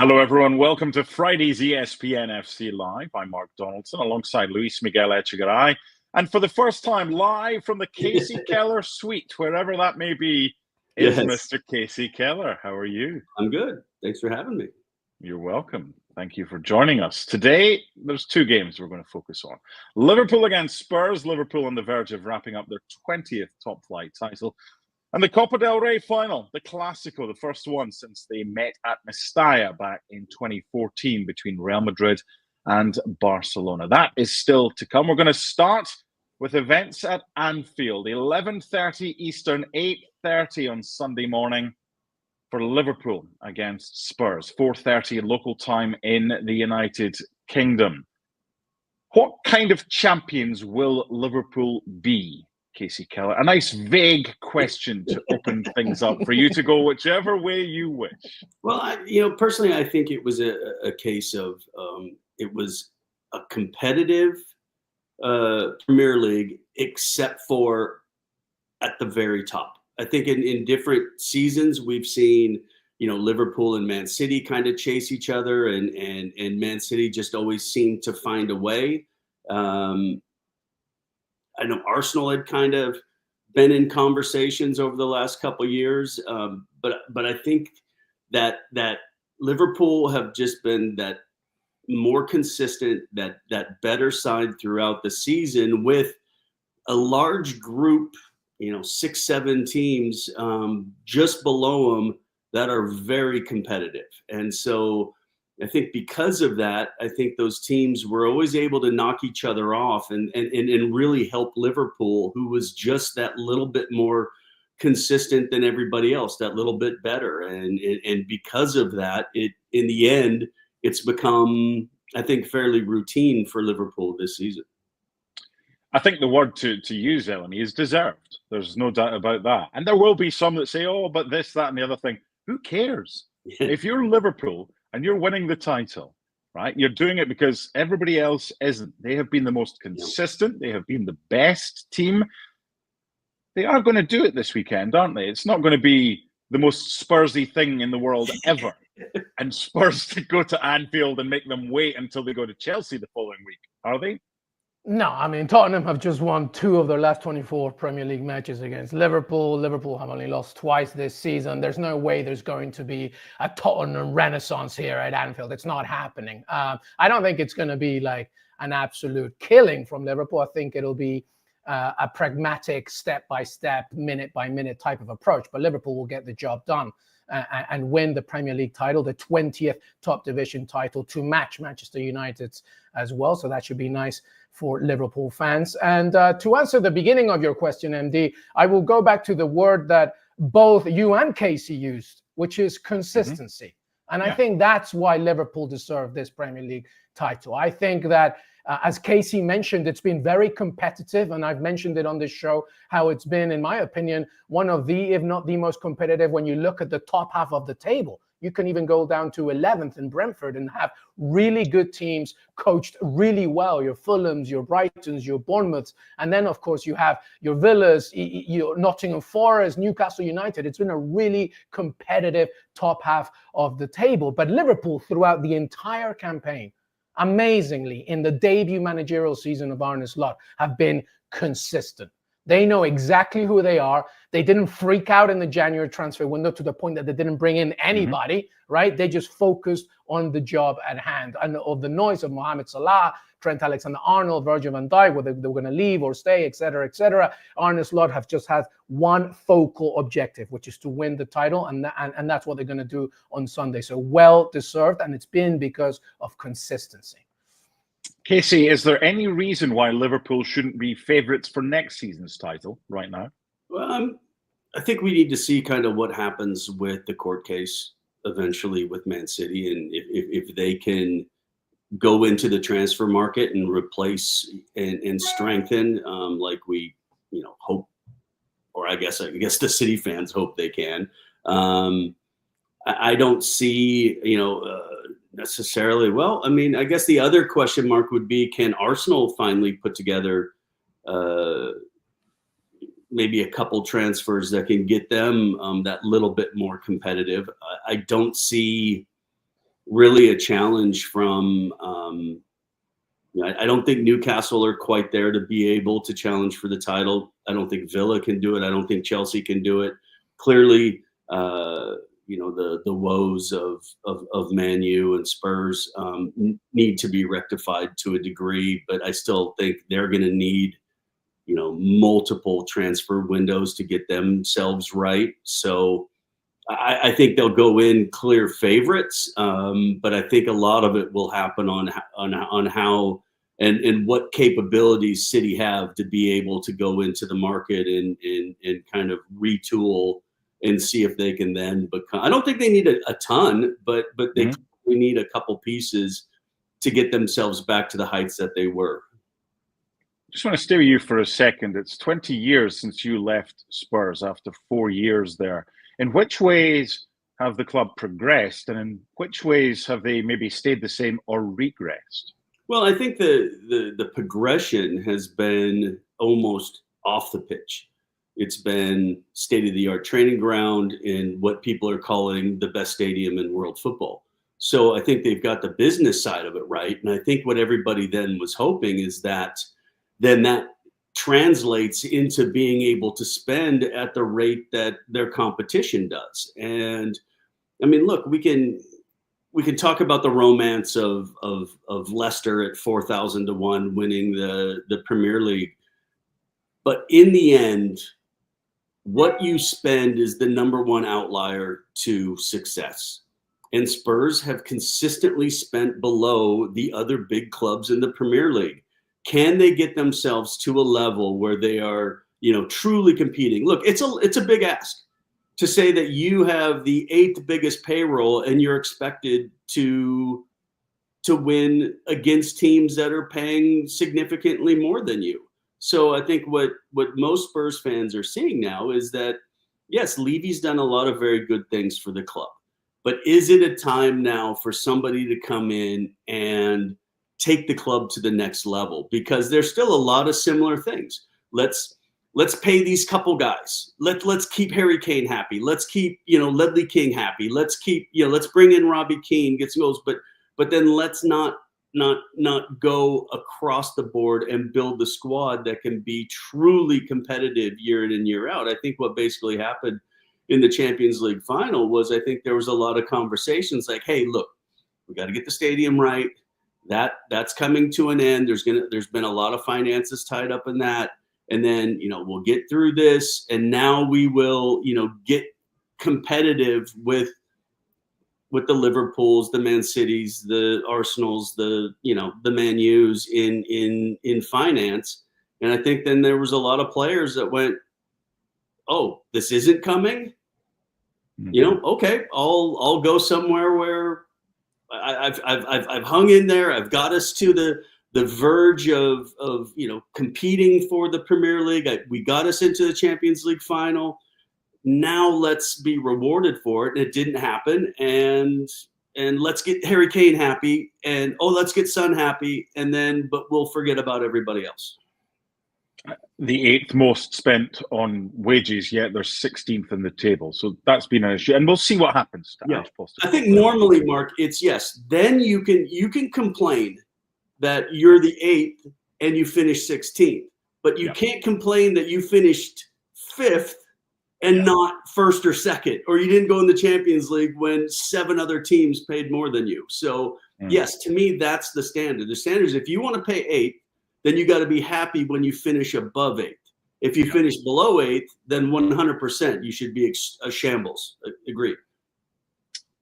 Hello, everyone. Welcome to Friday's ESPN FC Live. I'm Mark Donaldson alongside Luis Miguel Echegaray. And for the first time, live from the Kasey Keller suite, wherever that may be, is Mr. Kasey Keller. How are you? I'm good. Thanks for having me. You're welcome. Thank you for joining us. Today, there's two games we're going to focus on. Liverpool against Spurs. Liverpool on the verge of wrapping up their 20th top-flight title. And the Copa del Rey final, the Clasico, the first one since they met at Mestalla back in 2014 between Real Madrid and Barcelona. That is still to come. We're going to start with events at Anfield, 11:30 Eastern, 8:30 on Sunday morning for Liverpool against Spurs, 4:30 local time in the United Kingdom. What kind of champions will Liverpool be? Kasey Keller, a nice vague question to open things up for you to go whichever way you wish. Well, personally, I think it was a case of it was a competitive Premier League, except for at the very top. I think in different seasons we've seen, Liverpool and Man City kind of chase each other, and Man City just always seemed to find a way. I know Arsenal had kind of been in conversations over the last couple of years, but I think that Liverpool have just been that more consistent, that better side throughout the season with a large group, 6-7 teams just below them that are very competitive. And so I think because of that, I think those teams were always able to knock each other off and really help Liverpool, who was just that little bit more consistent than everybody else, that little bit better. And because of that, in the end, it's become, I think, fairly routine for Liverpool this season. I think the word to use, Eleni, is deserved. There's no doubt about that. And there will be some that say, oh, but this, that, and the other thing. Who cares? If you're Liverpool and you're winning the title, right? You're doing it because everybody else isn't. They have been the most consistent. They have been the best team. They are going to do it this weekend, aren't they? It's not going to be the most Spursy thing in the world ever. And Spurs to go to Anfield and make them wait until they go to Chelsea the following week, are they? No, I mean, Tottenham have just won 2 of their last 24 Premier League matches against Liverpool. Liverpool have only lost twice this season. There's no way there's going to be a Tottenham renaissance here at Anfield. It's not happening. I don't think it's going to be like an absolute killing from Liverpool. I think it'll be a pragmatic, step-by-step, minute-by-minute type of approach. But Liverpool will get the job done and win the Premier League title, the 20th top division title, to match Manchester United's as well. So that should be nice for Liverpool fans. And to answer the beginning of your question, MD, I will go back to the word that both you and Kasey used, which is consistency. And I think that's why Liverpool deserve this Premier League title. I think that, as Kasey mentioned, it's been very competitive, and I've mentioned it on this show, how it's been, in my opinion, one of the, if not the most competitive when you look at the top half of the table. You can even go down to 11th in Brentford and have really good teams coached really well, your Fulhams, your Brightons, your Bournemouths. And then, of course, you have your Villas, your Nottingham Forest, Newcastle United. It's been a really competitive top half of the table. But Liverpool, throughout the entire campaign, amazingly, in the debut managerial season of Arne Slot, have been consistent. They know exactly who they are. They didn't freak out in the January transfer window to the point that they didn't bring in anybody, right? They just focused on the job at hand. And of the noise of Mohamed Salah, Trent Alexander-Arnold, Virgil van Dijk, whether they were going to leave or stay, etc., Arne Slot have just had one focal objective, which is to win the title, and that's what they're going to do on Sunday. So well deserved, and it's been because of consistency. Kasey, is there any reason why Liverpool shouldn't be favourites for next season's title right now? Well, I think we need to see kind of what happens with the court case eventually with Man City, and if they can go into the transfer market and replace and strengthen like we hope, or I guess the City fans hope they can. I don't see necessarily. Well, I mean, I guess the other question mark would be, can Arsenal finally put together maybe a couple transfers that can get them that little bit more competitive? I don't see really a challenge from. I don't think Newcastle are quite there to be able to challenge for the title. I don't think Villa can do it. I don't think Chelsea can do it. Clearly, the woes of Man U and Spurs need to be rectified to a degree, but I still think they're going to need, multiple transfer windows to get themselves right. So I think they'll go in clear favorites, but I think a lot of it will happen on how and what capabilities City have to be able to go into the market and kind of retool and see if they can then become. I don't think they need a ton, but they need a couple pieces to get themselves back to the heights that they were. Just want to stay with you for a second. It's 20 years since you left Spurs after 4 years there. In which ways have the club progressed, and in which ways have they maybe stayed the same or regressed? Well, I think the progression has been almost off the pitch. It's been state-of-the-art training ground in what people are calling the best stadium in world football. So I think they've got the business side of it right. And I think what everybody then was hoping is that then that translates into being able to spend at the rate that their competition does. And I mean, look, we can talk about the romance of Leicester at 4,000 to 1 winning the Premier League. But in the end, what you spend is the number one outlier to success. And Spurs have consistently spent below the other big clubs in the Premier League. Can they get themselves to a level where they are, truly competing? Look, it's a big ask to say that you have the 8th biggest payroll and you're expected to win against teams that are paying significantly more than you. So I think what most Spurs fans are seeing now is that, yes, Levy's done a lot of very good things for the club. But is it a time now for somebody to come in and take the club to the next level? Because there's still a lot of similar things. Let's pay these couple guys. Let's keep Harry Kane happy. Let's keep, Ledley King happy. Let's keep, let's bring in Robbie Keane, get some goals. But then let's not go across the board and build the squad that can be truly competitive year in and year out. I think what basically happened in the Champions League final was I think there was a lot of conversations like, hey, look, we got to get the stadium right. That's coming to an end. There's been a lot of finances tied up in that. And then, we'll get through this. And now we will, get competitive with the Liverpools, the Man Cities, the Arsenals, the Man U's in finance. And I think then there was a lot of players that went, oh, this isn't coming. Okay, I'll go somewhere where I've hung in there. I've got us to the verge of competing for the Premier League. We got us into the Champions League final. Now let's be rewarded for it. And it didn't happen. And let's get Harry Kane happy. And let's get Son happy. But we'll forget about everybody else. The 8th most spent on wages, yet they're 16th in the table. So that's been an issue. And we'll see what happens. I think normally, Mark, it's yes. Then you can complain that you're the 8th and you finished 16th. But you can't complain that you finished 5th and not 1st or 2nd, or you didn't go in the Champions League when 7 other teams paid more than you. So, yes, to me, that's the standard. The standard is if you want to pay 8th, then you got to be happy when you finish above 8th. If you finish below 8th, then 100% you should be a shambles. Agree.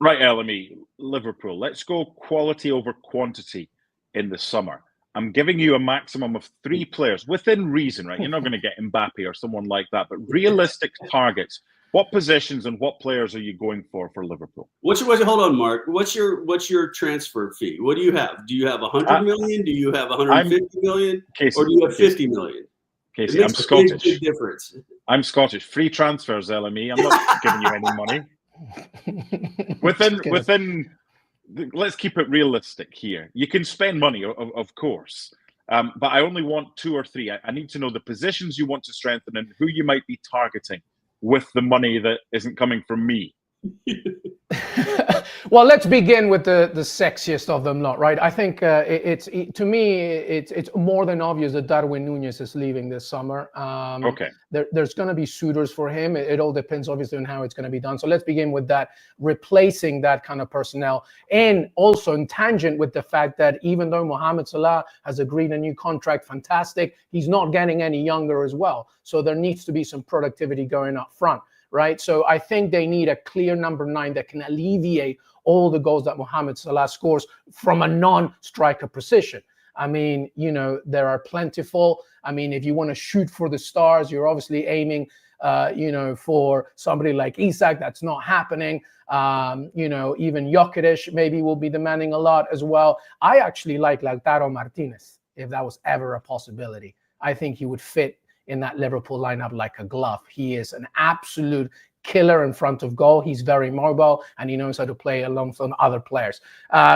Right, LME, Liverpool. Let's go quality over quantity in the summer. I'm giving you a maximum of 3 players within reason, right? You're not going to get Mbappe or someone like that, but realistic targets. What positions and what players are you going for Liverpool? Hold on, Mark. What's your transfer fee? What do you have? Do you have 100 million? Do you have 150 million? Kasey, or do you have 50 million? Kasey, I'm Scottish. Big difference. I'm Scottish. Free transfers, LME. I'm not giving you any money. Within. Let's keep it realistic here. You can spend money, of course, but I only want 2 or 3. I need to know the positions you want to strengthen and who you might be targeting with the money that isn't coming from me. Well, let's begin with the sexiest of them lot, right? I think to me, it's more than obvious that Darwin Núñez is leaving this summer. Okay. There's going to be suitors for him. It all depends, obviously, on how it's going to be done. So let's begin with that, replacing that kind of personnel. And also in tangent with the fact that even though Mohamed Salah has agreed a new contract, fantastic, he's not getting any younger as well. So there needs to be some productivity going up front. Right. So I think they need a clear number 9 that can alleviate all the goals that Mohamed Salah scores from a non-striker position. I mean, there are plentiful. I mean, if you want to shoot for the stars, you're obviously aiming, for somebody like Isak. That's not happening. Even Jokic maybe will be demanding a lot as well. I actually like Lautaro Martinez, if that was ever a possibility. I think he would fit in that Liverpool lineup like a glove. He is an absolute killer in front of goal. He's very mobile and he knows how to play alongside other players.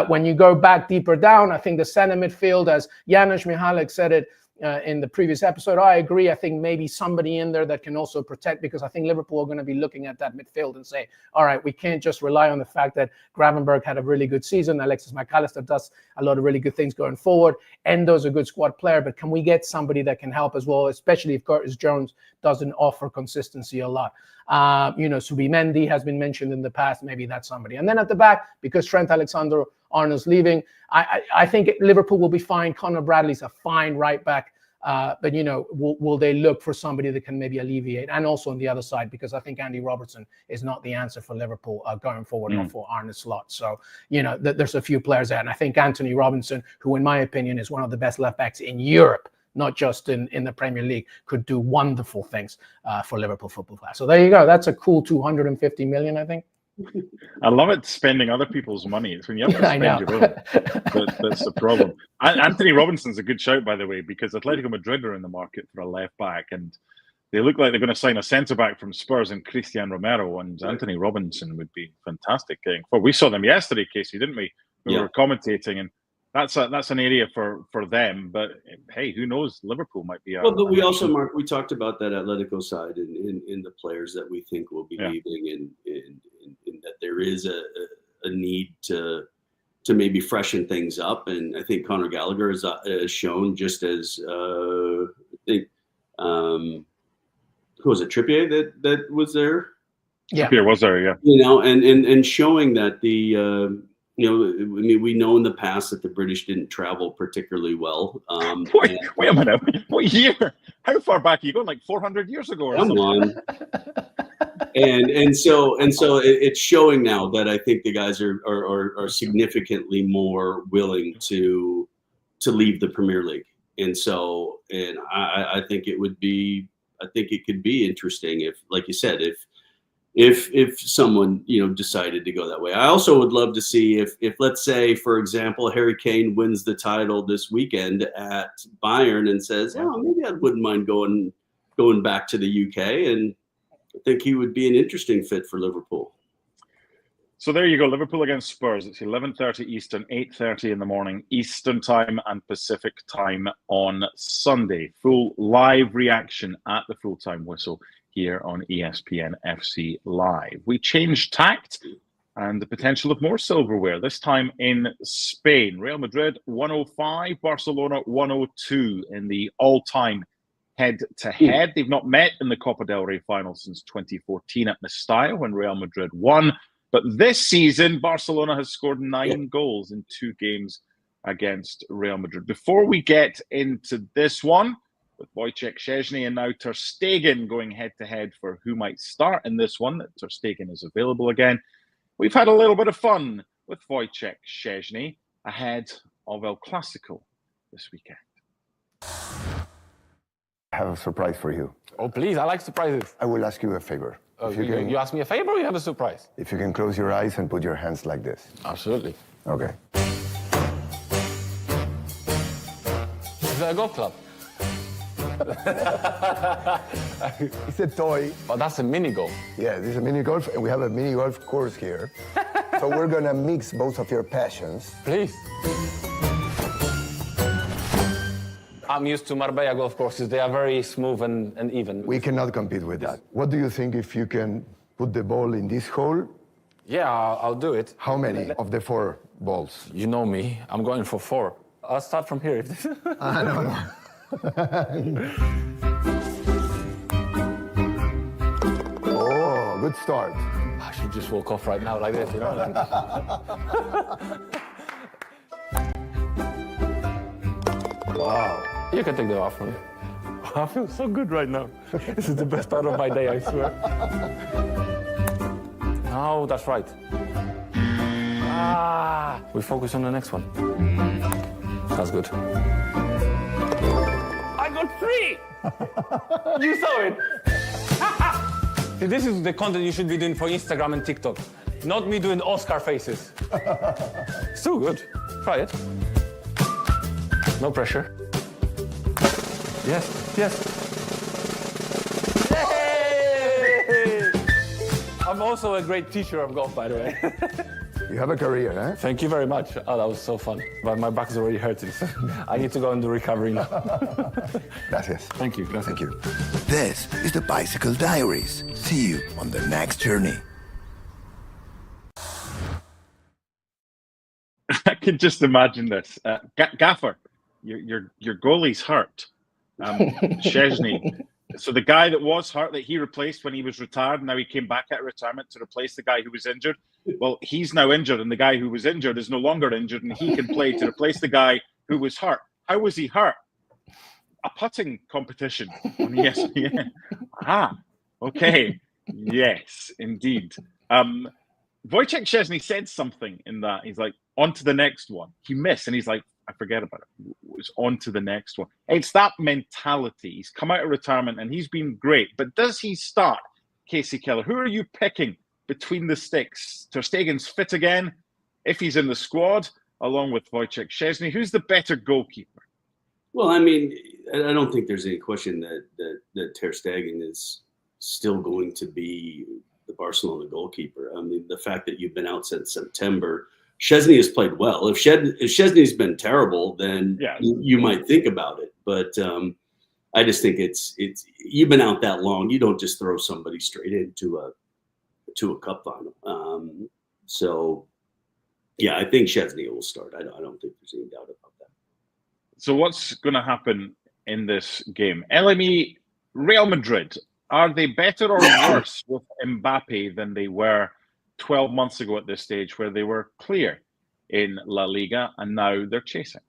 When you go back deeper down, I think the center midfield, as Janusz Michalek said it in the previous episode, I agree. I think maybe somebody in there that can also protect, because I think Liverpool are going to be looking at that midfield and say, all right, we can't just rely on the fact that Gravenberch had a really good season. Alexis McAllister does a lot of really good things going forward. Endo's a good squad player, but can we get somebody that can help as well, especially if Curtis Jones doesn't offer consistency a lot? Subimendi has been mentioned in the past. Maybe that's somebody. And then at the back, because Trent Alexander-Arnold's leaving, I think Liverpool will be fine. Conor Bradley's a fine right back. But will they look for somebody that can maybe alleviate? And also on the other side, because I think Andy Robertson is not the answer for Liverpool going forward, or for Arne Slot. So, there's a few players there. And I think Anthony Robinson, who in my opinion is one of the best left backs in Europe, not just in the Premier League, could do wonderful things for Liverpool Football Club. So there you go. That's a cool 250 million, I think. I love it, spending other people's money. It's when you have to spend your own. That's the problem. Anthony Robinson's a good shout, by the way, because Atletico Madrid are in the market for a left back, and they look like they're going to sign a centre back from Spurs and Christian Romero, and Anthony Robinson would be fantastic. We saw them yesterday, Kasey, didn't we? We were commentating, and that's an area for them. But hey, who knows? Liverpool might be. But we also, Mark, we talked about that Atletico side in the players that we think will be leaving, and that there is a need to maybe freshen things up. And I think Conor Gallagher has shown, just as I think who was it, Trippier that was there? Yeah, Trippier was there. Yeah, and showing that the. We know in the past that the British didn't travel particularly well. Wait a minute. What year? How far back are you going? Like 400 years ago or something? And so it's showing now that I think the guys are significantly more willing to leave the Premier League. And I think it could be interesting if, like you said, if someone decided to go that way. I also would love to see if let's say, for example, Harry Kane wins the title this weekend at Bayern and says, maybe I wouldn't mind going back to the UK, and I think he would be an interesting fit for Liverpool. So there you go, Liverpool against Spurs. It's 11:30 Eastern, 8:30 in the morning Eastern time and Pacific time on Sunday. Full live reaction at the full-time whistle here on ESPN FC Live. We changed tact and the potential of more silverware, this time in Spain. Real Madrid 105, Barcelona 102 in the all-time head-to-head. They've not met in the Copa del Rey final since 2014 at Mestalla, when Real Madrid won. But this season, Barcelona has scored 9 goals in 2 games against Real Madrid. Before we get into this one, with Wojciech Szczęsny and now Ter Stegen going head-to-head for who might start in this one, that Ter Stegen is available again, we've had a little bit of fun with Wojciech Szczęsny ahead of El Clasico this weekend. I have a surprise for you. Oh, please, I like surprises. I will ask you a favor. You ask me a favor or you have a surprise? If you can close your eyes and put your hands like this. Absolutely. Okay. Is that a golf club? It's a toy. But that's a mini golf. Yeah, this is a mini golf, and we have a mini golf course here. So we're gonna mix both of your passions. Please. I'm used to Marbella golf courses. They are very smooth and even. We cannot compete with that. What do you think if you can put the ball in this hole, Yeah, I'll do it. How many of the 4 balls? You know me. I'm going for 4. I'll start from here. No. Oh, good start. I should just walk off right now like this, you know? Wow. You can take them off from me. I feel so good right now. This is the best part of my day, I swear. No, that's right. We focus on the next one. That's good. I got 3! You saw it. See, this is the content you should be doing for Instagram and TikTok. Not me doing Oscar faces. It's too good. Try it. No pressure. Yes, yes. Yay! I'm also a great teacher of golf, by the way. You have a career, eh? Thank you very much. Oh, that was so fun. But my back is already hurting, so I need to go and do recovery now. Gracias. Thank you. Gracias. Thank you. This is the Bicycle Diaries. See you on the next journey. I can just imagine this. Gaffer, your goalie's hurt. Szczesny. So the guy that was hurt, that he replaced when he was retired, now he came back out of retirement to replace the guy who was injured. Well, he's now injured, and the guy who was injured is no longer injured, and he can play to replace the guy who was hurt. How was he hurt? A putting competition on ESPN. Okay. Yes, indeed. Wojciech Szczesny said something in that. He's like, on to the next one. He missed, and he's like, I forget about it. It was on to the next one. It's that mentality. He's come out of retirement, and he's been great. But does he start, Kasey, Keller? Who are you picking between the sticks? Ter Stegen's fit again, if he's in the squad, along with Wojciech Szczesny. Who's the better goalkeeper? Well, I mean, I don't think there's any question that Ter Stegen is still going to be the Barcelona goalkeeper. I mean, the fact that you've been out since September, Szczesny has played well. If Szczesny's been terrible, then you might think about it. But I just think it's you've been out that long. You don't just throw somebody straight into a cup final. So, yeah, I think Szczesny will start. I don't think there's any doubt about that. So what's going to happen in this game? LME, Real Madrid, are they better or worse with Mbappe than they were 12 months ago at this stage, where they were clear in La Liga and now they're chasing?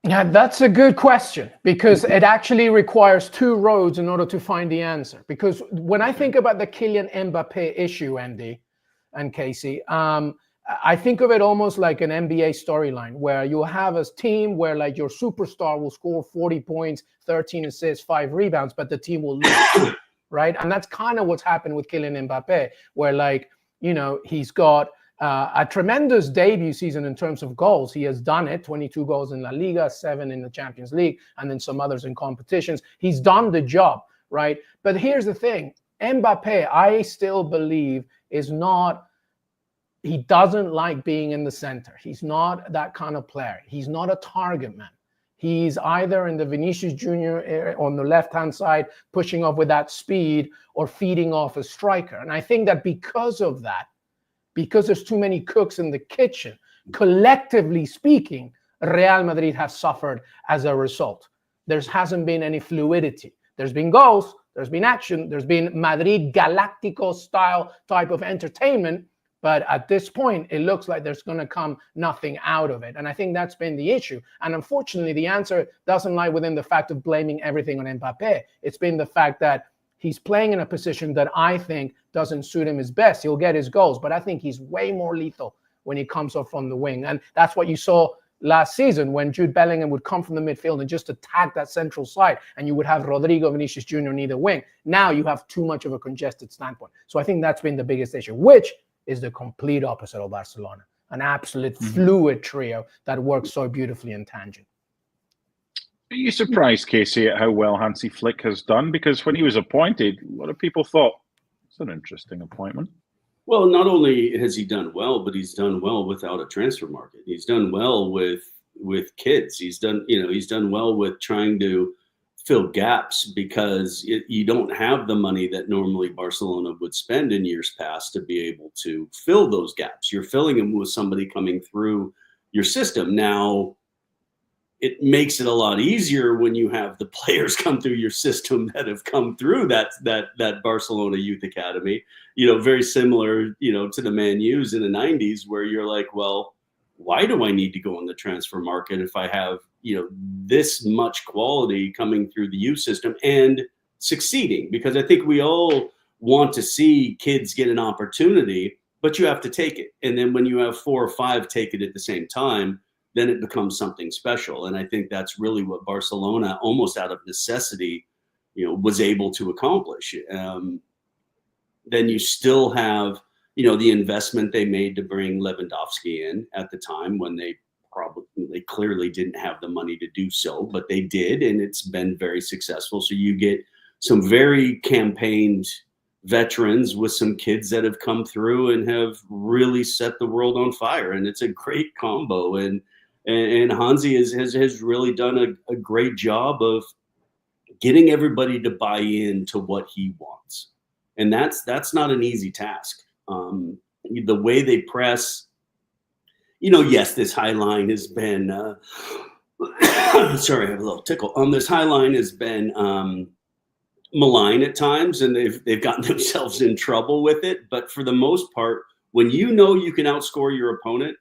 Yeah, that's a good question, because it actually requires 2 roads in order to find the answer. Because when I think about the Kylian Mbappe issue, Andy and Kasey, I think of it almost like an NBA storyline, where you have a team where like your superstar will score 40 points, 13 assists, 5 rebounds, but the team will lose, right? And that's kind of what's happened with Kylian Mbappe, where like, you know, he's got a tremendous debut season in terms of goals. He has done it, 22 goals in La Liga, 7 in the Champions League, and then some others in competitions. He's done the job, right? But here's the thing. Mbappe, I still believe, he doesn't like being in the center. He's not that kind of player. He's not a target man. He's either in the Vinicius Jr. on the left-hand side, pushing off with that speed, or feeding off a striker. And I think that because of that, because there's too many cooks in the kitchen, collectively speaking, Real Madrid has suffered as a result. There hasn't been any fluidity. There's been goals, there's been action, there's been Madrid Galactico style type of entertainment, but at this point, it looks like there's going to come nothing out of it. And I think that's been the issue. And unfortunately, the answer doesn't lie within the fact of blaming everything on Mbappe. It's been the fact that he's playing in a position that I think doesn't suit him his best. He'll get his goals, but I think he's way more lethal when he comes off from the wing. And that's what you saw last season when Jude Bellingham would come from the midfield and just attack that central side, and you would have Rodrigo, Vinicius Jr. on either wing. Now you have too much of a congested standpoint. So I think that's been the biggest issue, which is the complete opposite of Barcelona, an absolute fluid trio that works so beautifully in tangent. Are you surprised, Kasey, at how well Hansi Flick has done? Because when he was appointed, a lot of people thought, it's an interesting appointment. Well, not only has he done well, but he's done well without a transfer market. He's done well with kids. He's done well with trying to fill gaps because you don't have the money that normally Barcelona would spend in years past to be able to fill those gaps. You're filling them with somebody coming through your system. Now, it makes it a lot easier when you have the players come through your system that have come through that Barcelona youth academy, very similar, to the Man U's in the 90s, where you're like, well, why do I need to go on the transfer market if I have, this much quality coming through the youth system and succeeding? Because I think we all want to see kids get an opportunity, but you have to take it. And then when you have 4 or 5 take it at the same time, then it becomes something special. And I think that's really what Barcelona, almost out of necessity, was able to accomplish. Then you still have, the investment they made to bring Lewandowski in at the time when they clearly didn't have the money to do so, but they did, and it's been very successful. So you get some very campaigned veterans with some kids that have come through and have really set the world on fire, and it's a great combo. And Hansi has really done a great job of getting everybody to buy into what he wants, and that's not an easy task. The way they press, yes, this high line has been sorry, I have a little tickle. This high line has been malign at times, and they've gotten themselves in trouble with it. But for the most part, when you can outscore your opponent,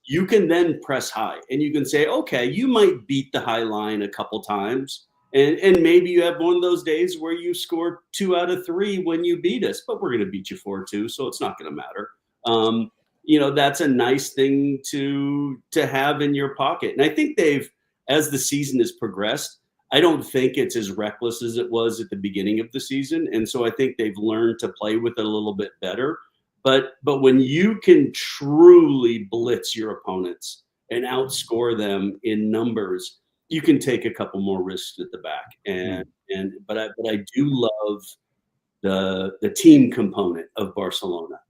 you can then press high, and you can say, okay, you might beat the high line a couple times, and maybe you have one of those days where you score 2 out of 3 when you beat us, but we're going to beat you 4-2, so it's not going to matter. That's a nice thing to have in your pocket. And I think as the season has progressed, I don't think it's as reckless as it was at the beginning of the season. And so I think they've learned to play with it a little bit better. But when you can truly blitz your opponents and outscore them in numbers, you can take a couple more risks at the back. But I do love the team component of Barcelona.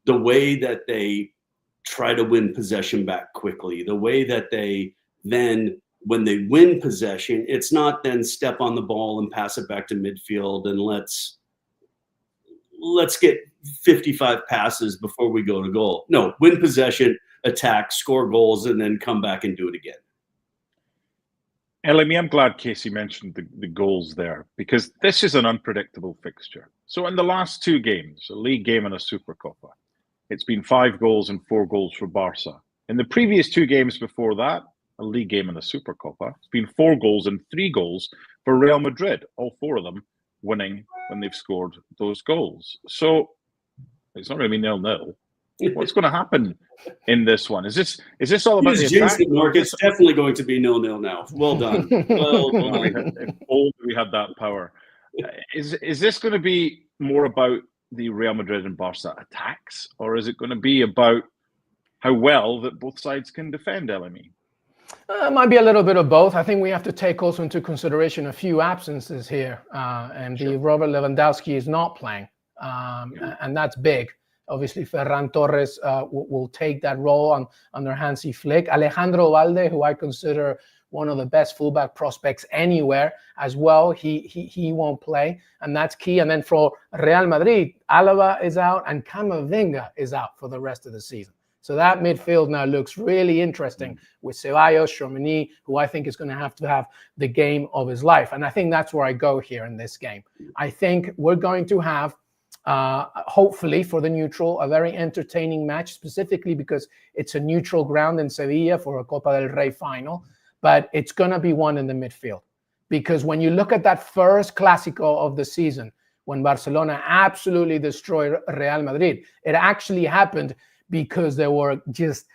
The way that they try to win possession back quickly, the way that they then, when they win possession, it's not then step on the ball and pass it back to midfield and let's get 55 passes before we go to goal. No, win possession, attack, score goals, and then come back and do it again. Elimi, I'm glad Kasey mentioned the goals there, because this is an unpredictable fixture. So in the last 2 games, a league game and a Supercopa, it's been 5 goals and 4 goals for Barca. In the previous 2 games before that, a league game and a Supercopa, it's been 4 goals and 3 goals for Real Madrid, all 4 of them winning when they've scored those goals. So it's not really 0-0. What's going to happen in this one? Is this all about the attack? Mark, it's definitely going to be 0-0 now. Well done. Well done. If only we had that power. Is this going to be more about the Real Madrid and Barca attacks, or is it going to be about how well that both sides can defend, Elimi? It might be a little bit of both. I think we have to take also into consideration a few absences here, and the Robert Lewandowski is not playing, and that's big. Obviously, Ferran Torres will take that role under Hansi Flick. Alejandro Valde, who I consider one of the best fullback prospects anywhere as well, he won't play, and that's key. And then for Real Madrid, Alaba is out and Camavinga is out for the rest of the season. So that midfield now looks really interesting with Ceballos, Tchouaméni, who I think is going to have the game of his life. And I think that's where I go here in this game. I think we're going to have, hopefully for the neutral, a very entertaining match, specifically because it's a neutral ground in Sevilla for a Copa del Rey final. But it's going to be one in the midfield. Because when you look at that first Clasico of the season, when Barcelona absolutely destroyed Real Madrid, it actually happened because there were just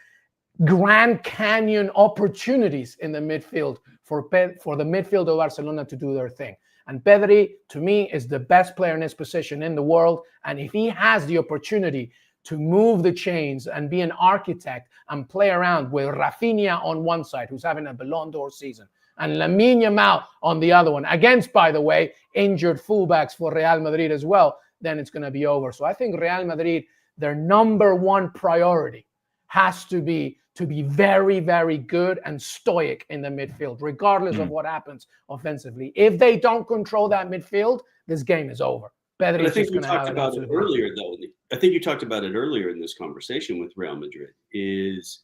Grand Canyon opportunities in the midfield for the midfield of Barcelona to do their thing. And Pedri, to me, is the best player in his position in the world. And if he has the opportunity to move the chains and be an architect and play around with Rafinha on one side, who's having a Ballon d'Or season, and Lamine Yamal on the other one, against, by the way, injured fullbacks for Real Madrid as well, then it's going to be over. So I think Real Madrid, their number one priority has to be to be very, very good and stoic in the midfield, regardless of what happens offensively. If they don't control that midfield, this game is over. I think you talked about it earlier, though. I think you talked about it earlier in this conversation with Real Madrid, is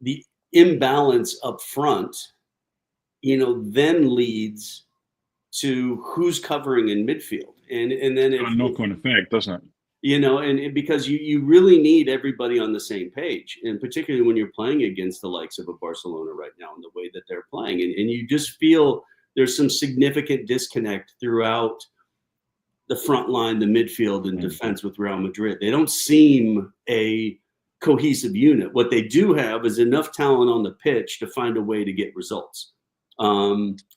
the imbalance up front, then leads to who's covering in midfield. And then a knock-on effect, doesn't it? And because you really need everybody on the same page, and particularly when you're playing against the likes of a Barcelona right now in the way that they're playing. And you just feel there's some significant disconnect throughout the front line, the midfield, and defense with Real Madrid. They don't seem a cohesive unit. What they do have is enough talent on the pitch to find a way to get results,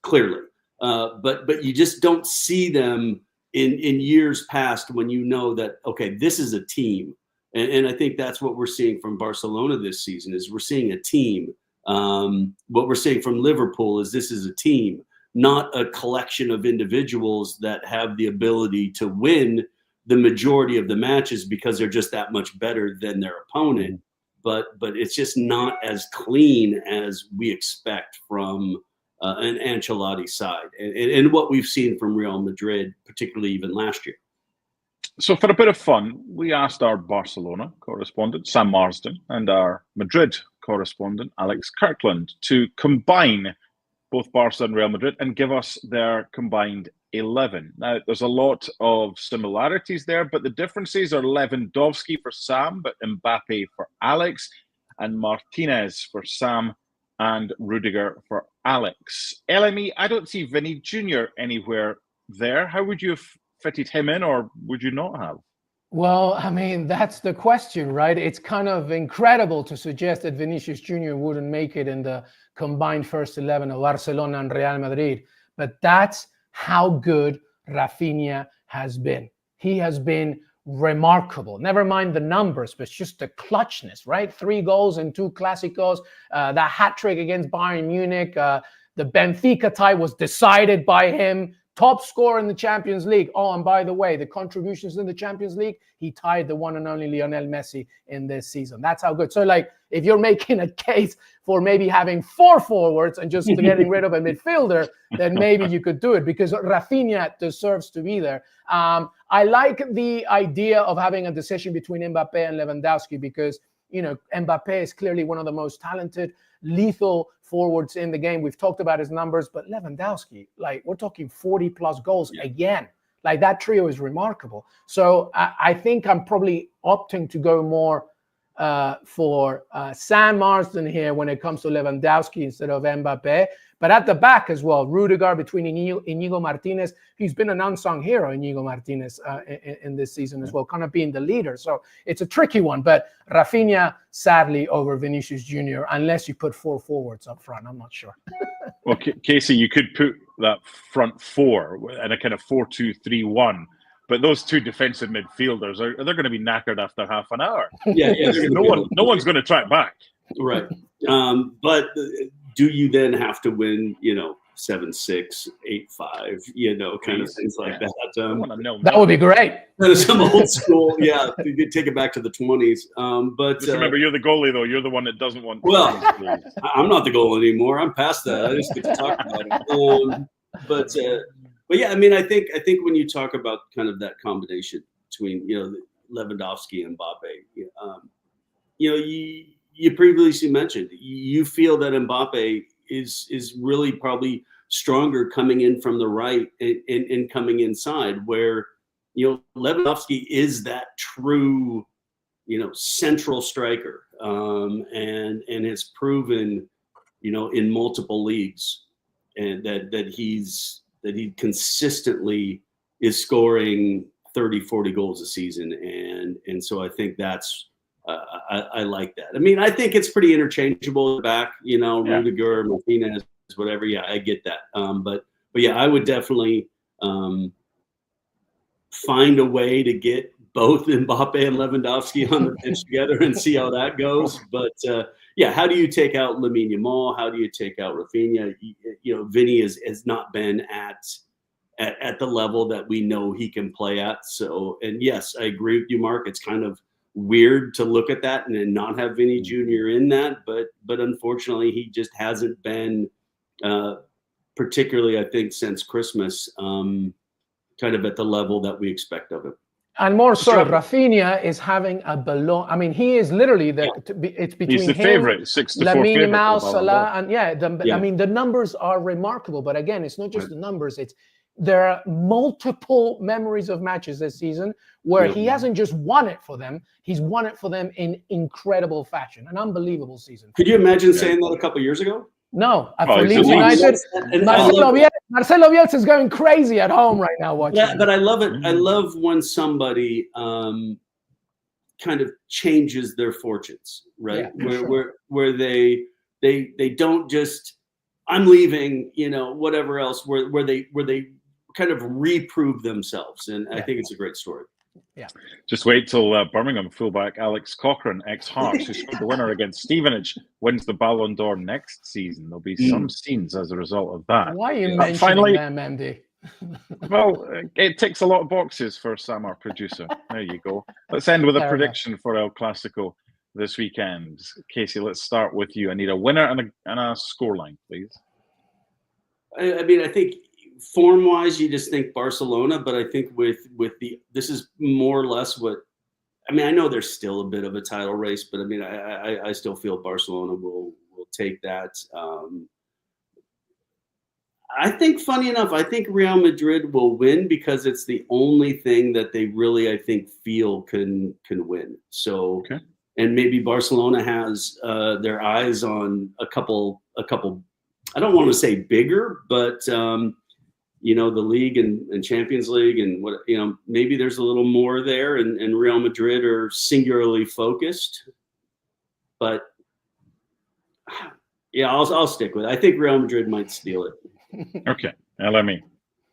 clearly. But you just don't see them in years past when you know that, okay, this is a team. And I think that's what we're seeing from Barcelona this season, is we're seeing a team. What we're seeing from Liverpool is this is a team, not a collection of individuals that have the ability to win the majority of the matches because they're just that much better than their opponent. But it's just not as clean as we expect from an Ancelotti side and what we've seen from Real Madrid, particularly even last year. So for a bit of fun, we asked our Barcelona correspondent, Sam Marsden, and our Madrid correspondent, Alex Kirkland, to combine both Barca and Real Madrid and give us their combined 11. Now, there's a lot of similarities there, but the differences are Lewandowski for Sam, but Mbappe for Alex, and Martinez for Sam, and Rudiger for Alex. LME, I don't see Vinny Jr. anywhere there. How would you have fitted him in, or would you not have? Well, I mean, that's the question, right? It's kind of incredible to suggest that Vinicius Jr. wouldn't make it in the combined first 11 of Barcelona and Real Madrid. But that's how good Rafinha has been. He has been remarkable. Never mind the numbers, but just the clutchness, right? 3 goals in 2 Clásicos. That hat-trick against Bayern Munich. The Benfica tie was decided by him. Top scorer in the Champions League. Oh, and by the way, the contributions in the Champions League, he tied the one and only Lionel Messi in this season. That's how good. So, like, if you're making a case for maybe having 4 forwards and just getting rid of a midfielder, then maybe you could do it, because Rafinha deserves to be there. I like the idea of having a decision between Mbappe and Lewandowski, because, Mbappe is clearly one of the most talented, lethal forwards in the game. We've talked about his numbers, but Lewandowski, like, we're talking 40 plus goals again. Like, that trio is remarkable. So I think I'm probably opting to go more for Sam Marsden here when it comes to Lewandowski instead of Mbappe. But at the back as well, Rudiger between Inigo Martinez. He's been an unsung hero, Inigo Martinez, in this season as well, kind of being the leader. So it's a tricky one. But Rafinha, sadly, over Vinicius Jr., unless you put 4 forwards up front. I'm not sure. Well, Kasey, you could put that front 4 in a kind of 4-2-3-1. But those 2 defensive midfielders, they're going to be knackered after half an hour. Yeah. No one's going to track back. Right. But do you then have to win, 7-6, 8-5, kind of things like that? That would be great. Some old school, you could take it back to the 20s. But just remember, you're the goalie, though. You're the one that doesn't want. Well, I'm not the goal anymore. I'm past that. I just get to talk about it. But yeah, I mean, I think when you talk about kind of that combination between Lewandowski and Mbappe, you previously mentioned you feel that Mbappe is really probably stronger coming in from the right and coming inside, where Lewandowski is that true central striker, and has proven in multiple leagues, and that he consistently is scoring 30-40 goals a season, and so I think that's I like that. I mean, I think it's pretty interchangeable back, Rudiger, Martinez, whatever. Yeah, I get that. But yeah, I would definitely find a way to get both Mbappe and Lewandowski on the pitch together and see how that goes. But yeah, how do you take out Lamine Yamal? How do you take out Rafinha? Vinny has not been at the level that we know he can play at. So, and yes, I agree with you, Mark. It's kind of weird to look at that and then not have Vinny Jr. in that, but unfortunately he just hasn't been, particularly I think since Christmas, kind of at the level that we expect of him. And more so, Rafinha is having a balloon. I mean, he is literally it's between He's the him, favorite, 6-4 Lamine favorite. Yamal, Salah, and I mean, the numbers are remarkable. But again, it's not just the numbers. There are multiple memories of matches this season where he hasn't just won it for them. He's won it for them in incredible fashion. An unbelievable season. Could you imagine saying that a couple of years ago? No, for Leeds United, Marcelo Bielsa is going crazy at home right now watching. Yeah, but I love it. I love when somebody kind of changes their fortunes, right? Where they don't just I'm leaving, whatever else. Where they kind of reprove themselves, and I think it's a great story. Yeah. Just wait till Birmingham fullback Alex Cochrane, ex-Hearts, who scored the winner against Stevenage, wins the Ballon d'Or next season. There'll be some scenes as a result of that. Why are you mentioning them, MD? Well, it ticks a lot of boxes for Sam, our producer. There you go. Let's end with a prediction for El Clasico this weekend. Kasey, let's start with you. I need a winner and a scoreline, please. I mean, I think form-wise, you just think Barcelona, but I think with this is more or less what I mean. I know there's still a bit of a title race, but I mean, I still feel Barcelona will take that. I think, funny enough, I think Real Madrid will win because it's the only thing that they really, I think, feel can win. So, and maybe Barcelona has their eyes on a couple. I don't want to say bigger, but the league and Champions League and what maybe there's a little more there, and Real Madrid are singularly focused. But yeah, I'll stick with it. I think Real Madrid might steal it. Okay, LME.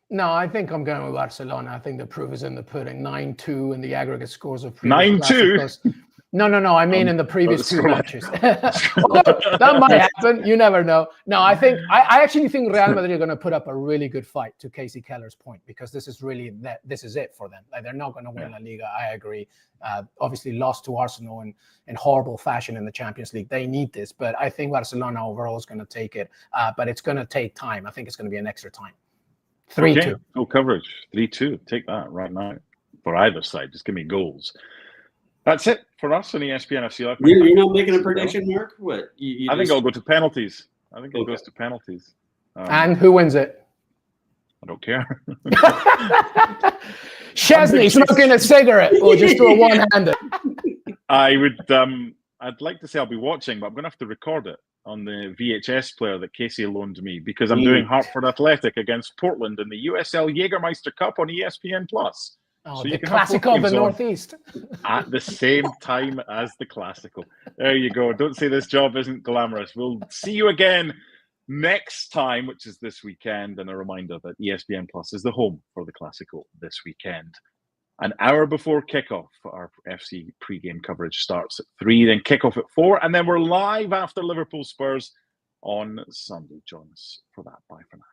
No, I think I'm going with Barcelona. I think the proof is in the pudding. 9-2 in the aggregate scores of 9-2. No. I mean, in the previous two matches. That might happen. You never know. No, I actually think Real Madrid are going to put up a really good fight, to Kasey Keller's point, because this is it for them. Like, they're not going to win La Liga. I agree. Obviously lost to Arsenal in horrible fashion in the Champions League. They need this, but I think Barcelona overall is going to take it. But it's going to take time. I think it's going to be an extra time. 3-2. Okay. Full coverage. 3-2. Take that right now for either side. Just give me goals. That's it for us on ESPN FC. You're not making a prediction, Mark? What? I think I'll go to penalties. I think it goes to penalties. And who wins it? I don't care. Chesney smoking a cigarette or just do a one-handed? I would. I'd like to say I'll be watching, but I'm going to have to record it on the VHS player that Kasey loaned me because I'm doing Hartford Athletic against Portland in the USL Jägermeister Cup on ESPN Plus. Oh, so the Clasico of the Northeast. At the same time as the Clasico. There you go. Don't say this job isn't glamorous. We'll see you again next time, which is this weekend. And a reminder that ESPN Plus is the home for the Clasico this weekend. An hour before kickoff, our FC pre-game coverage starts at 3, then kickoff at 4, and then we're live after Liverpool Spurs on Sunday. Join us for that. Bye for now.